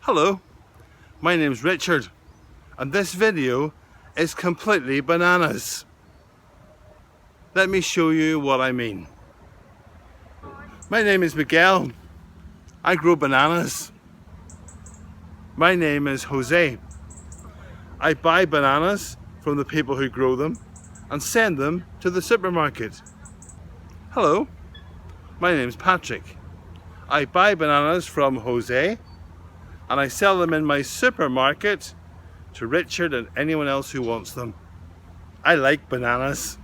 Hello, my name's Richard, and this video is completely bananas. Let me show you what I mean. My name is Miguel. I grow bananas. My name is Jose. I buy bananas from the people who grow them and send them to the supermarket. Hello, my name's Patrick. I buy bananas from Jose and I sell them in my supermarket to Richard and anyone else who wants them. I like bananas.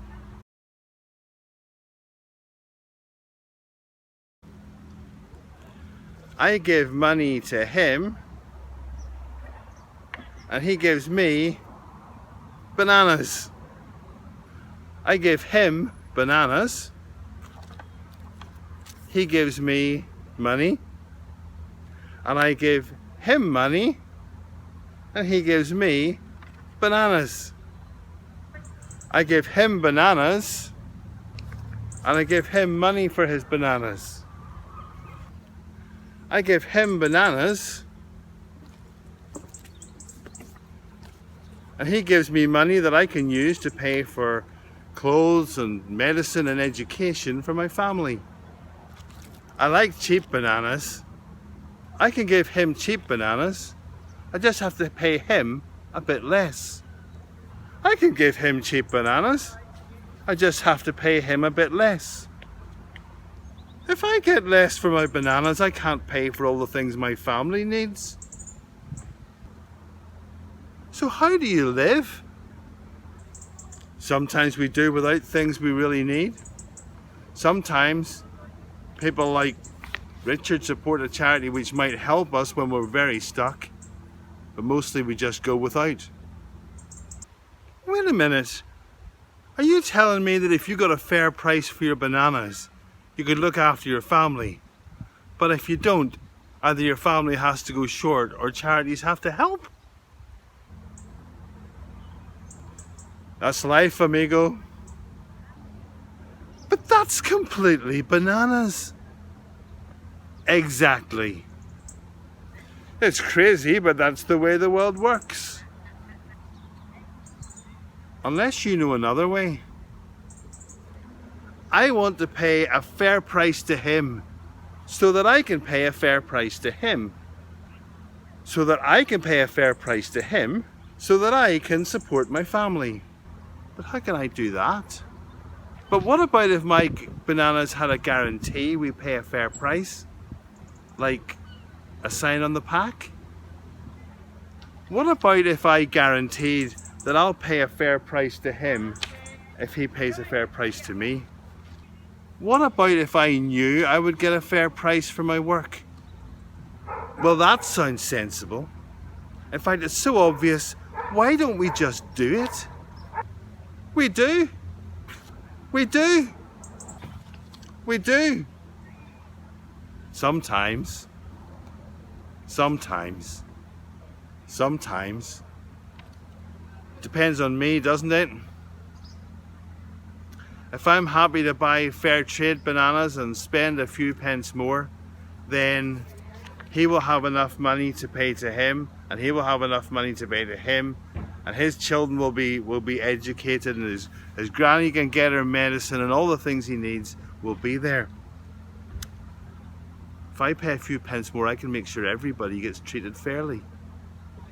I give money to him and he gives me bananas. I give him bananas, he gives me money, and I give him money and he gives me bananas. I give him bananas and I give him money for his bananas. I give him bananas and he gives me money that I can use to pay for clothes and medicine and education for my family. I like cheap bananas. I can give him cheap bananas. I just have to pay him a bit less. I can give him cheap bananas. I just have to pay him a bit less. If I get less for my bananas, I can't pay for all the things my family needs. So how do you live? Sometimes we do without things we really need. Sometimes people like Richard support a charity which might help us when we're very stuck, but mostly we just go without. Wait a minute, are you telling me that if you got a fair price for your bananas, you could look after your family, but if you don't, either your family has to go short or charities have to help? That's life, amigo. But that's completely bananas. Exactly. It's crazy, but that's the way the world works. Unless you know another way. I want to pay a fair price to him so that I can pay a fair price to him. So that I can pay a fair price to him so that I can support my family. But how can I do that? But what about if my bananas had a guarantee we pay a fair price? Like a sign on the pack? What about if I guaranteed that I'll pay a fair price to him if he pays a fair price to me? What about if I knew I would get a fair price for my work? Well, that sounds sensible. In fact, it's so obvious, why don't we just do it? We do. We do. We do. Sometimes. Sometimes. Sometimes. Depends on me, doesn't it? If I'm happy to buy fair trade bananas and spend a few pence more, then he will have enough money to pay to him, and he will have enough money to pay to him, and his children will be educated, and his granny can get her medicine, and all the things he needs will be there. If I pay a few pence more, I can make sure everybody gets treated fairly.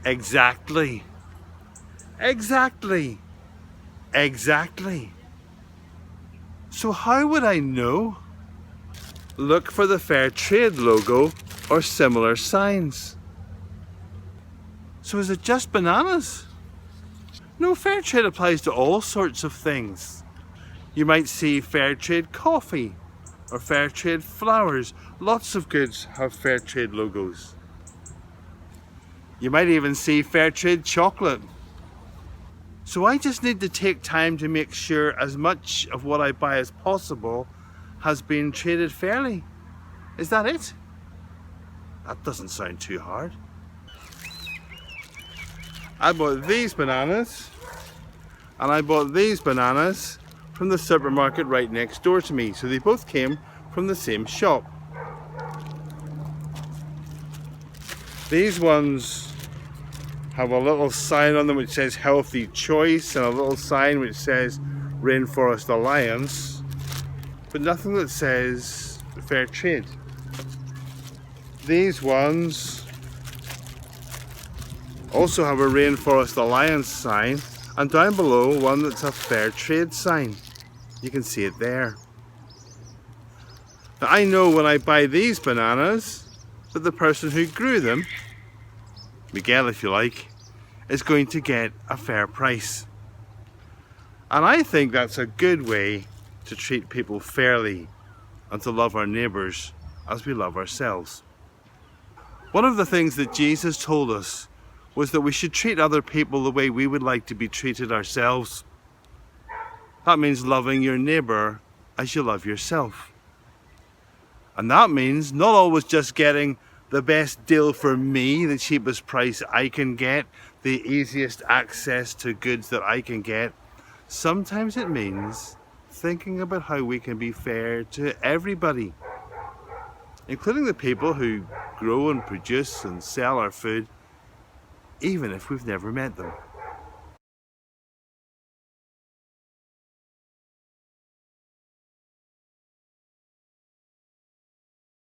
Exactly. Exactly. Exactly. So how would I know? Look for the Fair Trade logo or similar signs. So is it just bananas? No, Fair Trade applies to all sorts of things. You might see Fair Trade coffee or Fair Trade flowers. Lots of goods have Fair Trade logos. You might even see Fair Trade chocolate. So I just need to take time to make sure as much of what I buy as possible has been traded fairly. Is that it? That doesn't sound too hard. I bought these bananas and I bought these bananas from the supermarket right next door to me. So they both came from the same shop. These ones have a little sign on them which says Healthy Choice and a little sign which says Rainforest Alliance, but nothing that says Fair Trade. These ones also have a Rainforest Alliance sign, and down below one that's a Fair Trade sign. You can see it there. Now, I know when I buy these bananas that the person who grew them, Miguel if you like, is going to get a fair price. And I think that's a good way to treat people fairly and to love our neighbours as we love ourselves. One of the things that Jesus told us was that we should treat other people the way we would like to be treated ourselves. That means loving your neighbour as you love yourself. And that means not always just getting the best deal for me, the cheapest price I can get, the easiest access to goods that I can get. Sometimes it means thinking about how we can be fair to everybody, including the people who grow and produce and sell our food, even if we've never met them.